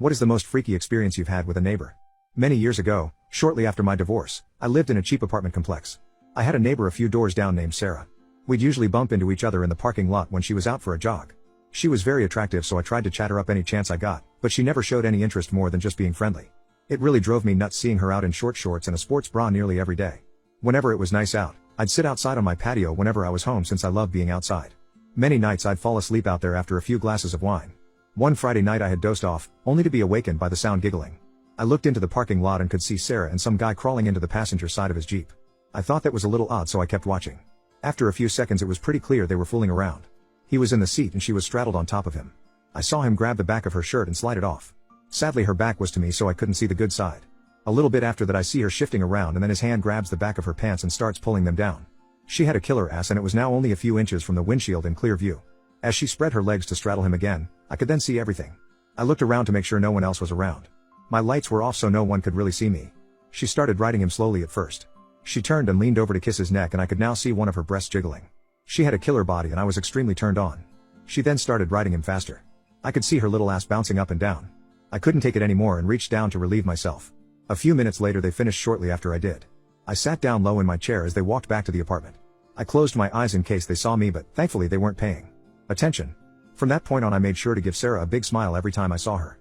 What is the most freaky experience you've had with a neighbor? Many years ago, shortly after my divorce, I lived in a cheap apartment complex. I had a neighbor a few doors down named Sarah. We'd usually bump into each other in the parking lot when she was out for a jog. She was very attractive, so I tried to chat her up any chance I got, but she never showed any interest more than just being friendly. It really drove me nuts seeing her out in short shorts and a sports bra nearly every day. Whenever it was nice out, I'd sit outside on my patio whenever I was home since I loved being outside. Many nights I'd fall asleep out there after a few glasses of wine. One Friday night I had dozed off, only to be awakened by the sound giggling. I looked into the parking lot and could see Sarah and some guy crawling into the passenger side of his Jeep. I thought that was a little odd, so I kept watching. After a few seconds it was pretty clear they were fooling around. He was in the seat and she was straddled on top of him. I saw him grab the back of her shirt and slide it off. Sadly her back was to me, so I couldn't see the good side. A little bit after that I see her shifting around and then his hand grabs the back of her pants and starts pulling them down. She had a killer ass and it was now only a few inches from the windshield in clear view. As she spread her legs to straddle him again, I could then see everything. I looked around to make sure no one else was around. My lights were off so no one could really see me. She started riding him slowly at first. She turned and leaned over to kiss his neck and I could now see one of her breasts jiggling. She had a killer body and I was extremely turned on. She then started riding him faster. I could see her little ass bouncing up and down. I couldn't take it anymore and reached down to relieve myself. A few minutes later they finished shortly after I did. I sat down low in my chair as they walked back to the apartment. I closed my eyes in case they saw me, but thankfully they weren't paying attention. From that point on I made sure to give Sarah a big smile every time I saw her.